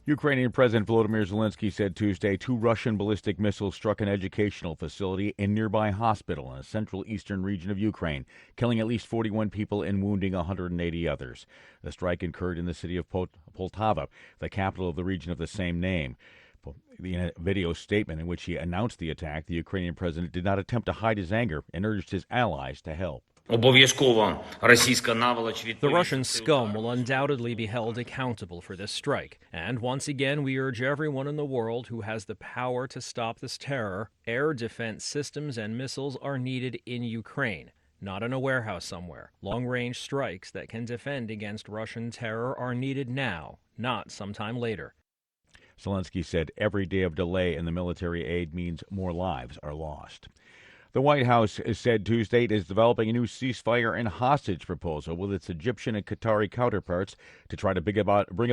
Ukrainian President Volodymyr Zelensky said Tuesday 2 Russian ballistic missiles struck an educational facility and nearby hospital in a central eastern region of Ukraine, killing at least 41 people and wounding 180 others. The strike occurred in the city of Poltava, the capital of the region of the same name. In a video statement in which he announced the attack, the Ukrainian president did not attempt to hide his anger and urged his allies to help. The Russian scum will undoubtedly be held accountable for this strike. And once again, we urge everyone in the world who has the power to stop this terror, air defense systems and missiles are needed in Ukraine, not in a warehouse somewhere. Long-range strikes that can defend against Russian terror are needed now, not sometime later. Zelensky said every day of delay in the military aid means more lives are lost. The White House said Tuesday it is developing a new ceasefire and hostage proposal with its Egyptian and Qatari counterparts to try to bring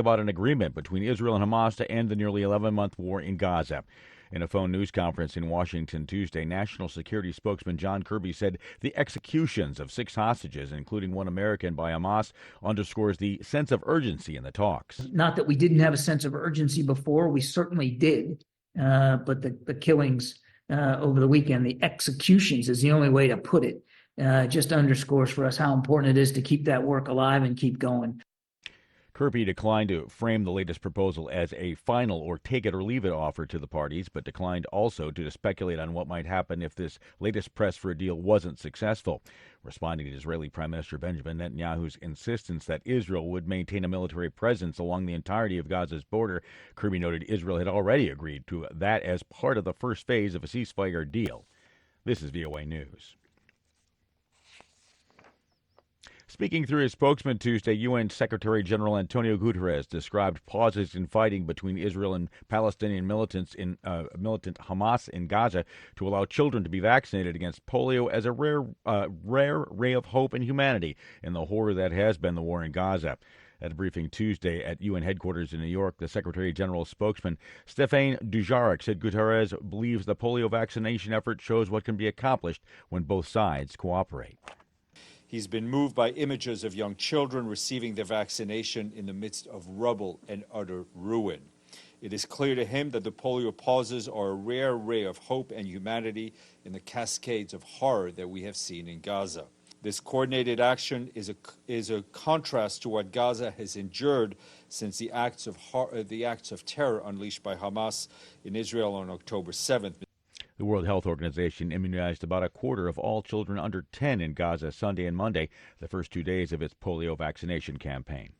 about an agreement between Israel and Hamas to end the nearly 11-month war in Gaza. In a phone news conference in Washington Tuesday, National Security spokesman John Kirby said the executions of 6 hostages, including one American by Hamas, underscores the sense of urgency in the talks. Not that we didn't have a sense of urgency before, we certainly did, but the killings over the weekend, the executions is the only way to put it, just underscores for us how important it is to keep that work alive and keep going. Kirby declined to frame the latest proposal as a final or take-it-or-leave-it offer to the parties, but declined also to speculate on what might happen if this latest press for a deal wasn't successful. Responding to Israeli Prime Minister Benjamin Netanyahu's insistence that Israel would maintain a military presence along the entirety of Gaza's border, Kirby noted Israel had already agreed to that as part of the first phase of a ceasefire deal. This is VOA News. Speaking through his spokesman Tuesday, UN Secretary General Antonio Guterres described pauses in fighting between Israel and Palestinian militant Hamas in Gaza to allow children to be vaccinated against polio as a rare ray of hope and humanity in the horror that has been the war in Gaza. At a briefing Tuesday at UN headquarters in New York, the Secretary General's spokesman, Stéphane Dujarric, said Guterres believes the polio vaccination effort shows what can be accomplished when both sides cooperate. He's been moved by images of young children receiving their vaccination in the midst of rubble and utter ruin. It is clear to him that the polio pauses are a rare ray of hope and humanity in the cascades of horror that we have seen in Gaza. This coordinated action is a contrast to what Gaza has endured since the acts of terror unleashed by Hamas in Israel on October 7th. The World Health Organization immunized about a quarter of all children under 10 in Gaza Sunday and Monday, the first 2 days of its polio vaccination campaign.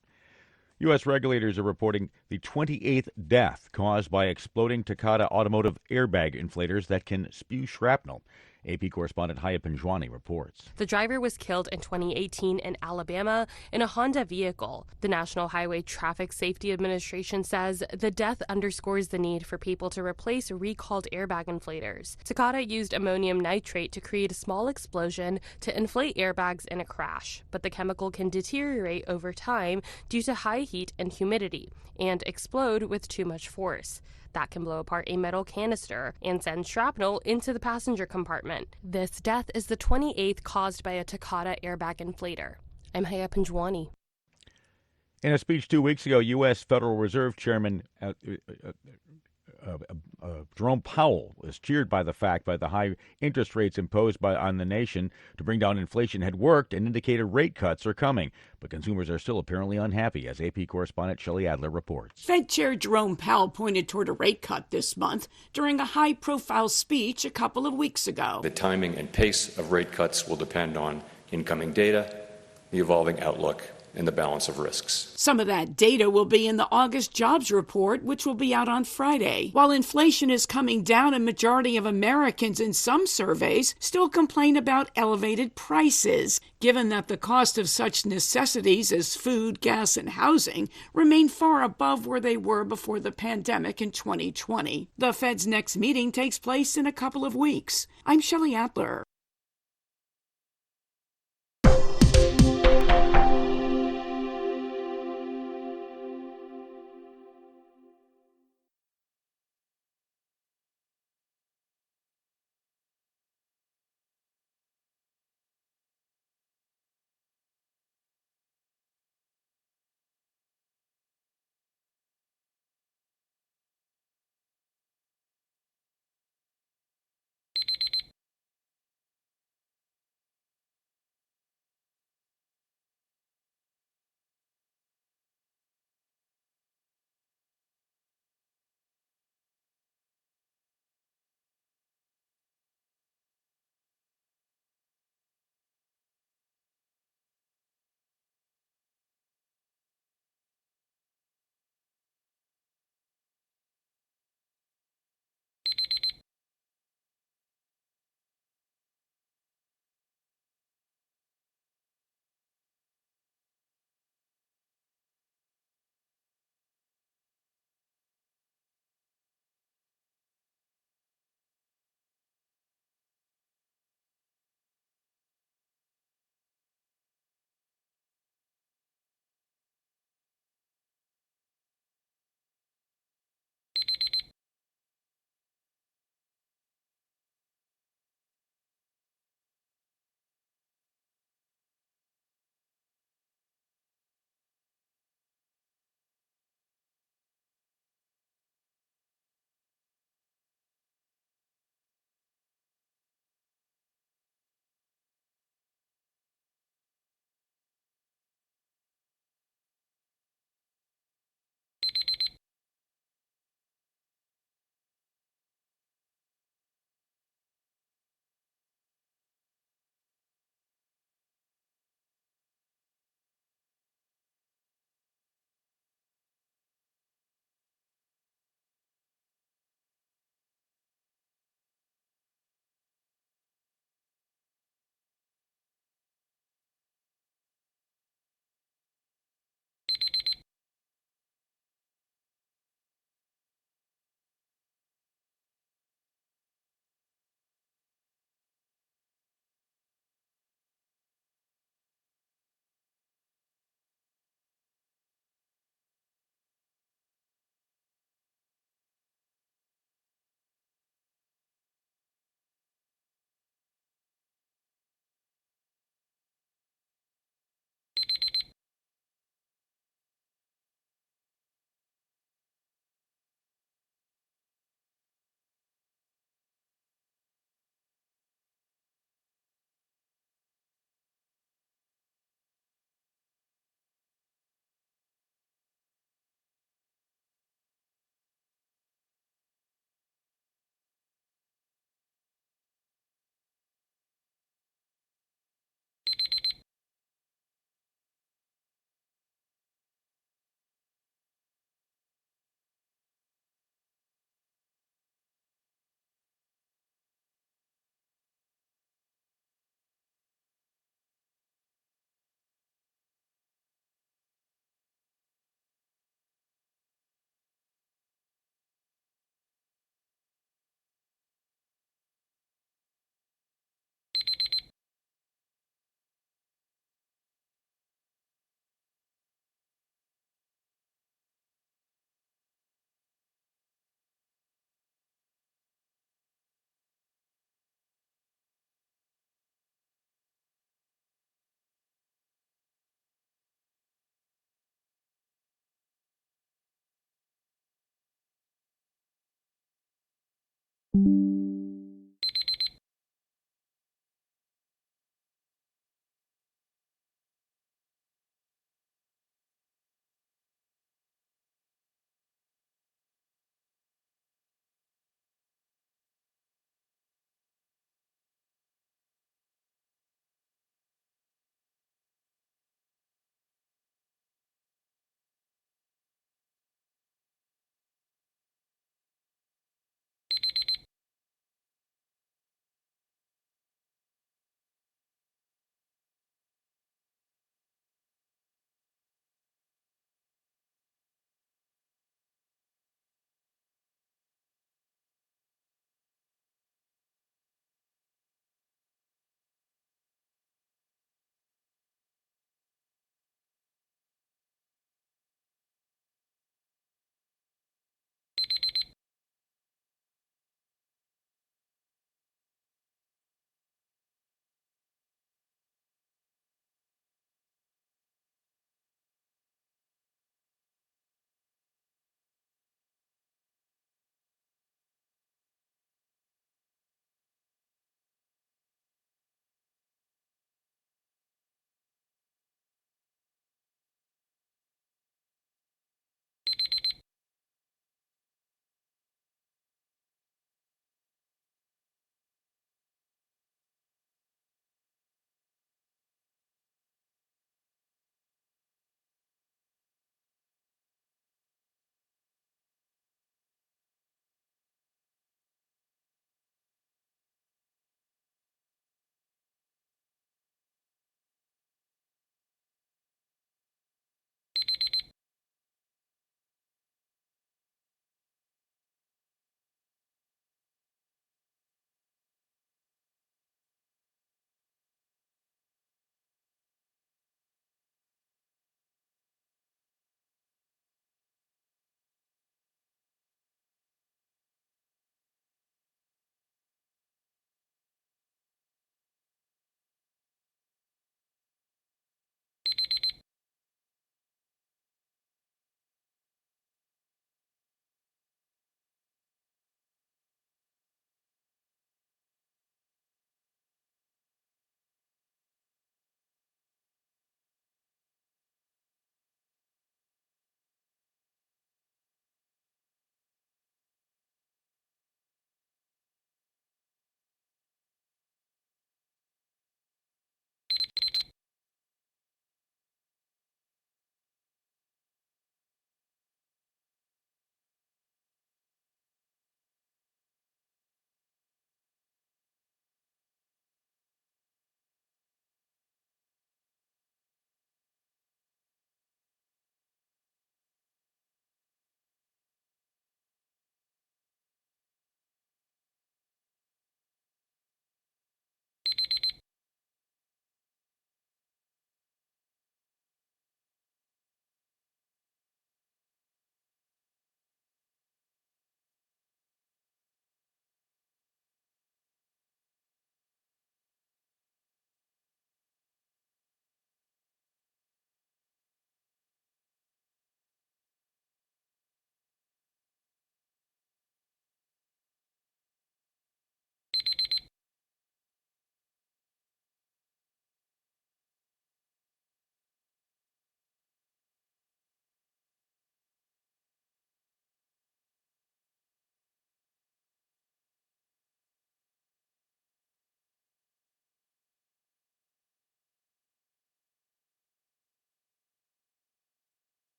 U.S. regulators are reporting the 28th death caused by exploding Takata automotive airbag inflators that can spew shrapnel. AP correspondent Haya Panjwani reports. The driver was killed in 2018 in Alabama in a Honda vehicle. The National Highway Traffic Safety Administration says the death underscores the need for people to replace recalled airbag inflators. Takata used ammonium nitrate to create a small explosion to inflate airbags in a crash, but the chemical can deteriorate over time due to high heat and humidity and explode with too much force. That can blow apart a metal canister and send shrapnel into the passenger compartment. This death is the 28th caused by a Takata airbag inflator. I'm Haya Panjwani. In a speech 2 weeks ago, U.S. Federal Reserve Chairman Jerome Powell was cheered by the fact that the high interest rates imposed on the nation to bring down inflation had worked and indicated rate cuts are coming. But consumers are still apparently unhappy, as AP correspondent Shelley Adler reports. Fed Chair Jerome Powell pointed toward a rate cut this month during a high-profile speech a couple of weeks ago. The timing and pace of rate cuts will depend on incoming data, the evolving outlook, and the balance of risks. Some of that data will be in the August jobs report, which will be out on Friday. While inflation is coming down, a majority of Americans in some surveys still complain about elevated prices, given that the cost of such necessities as food, gas, and housing remain far above where they were before the pandemic in 2020. The Fed's next meeting takes place in a couple of weeks. I'm Shelley Adler.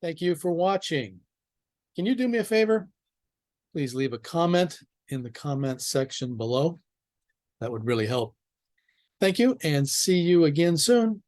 Thank you for watching. Can you do me a favor? Please leave a comment in the comment section below. That would really help. Thank you, and see you again soon.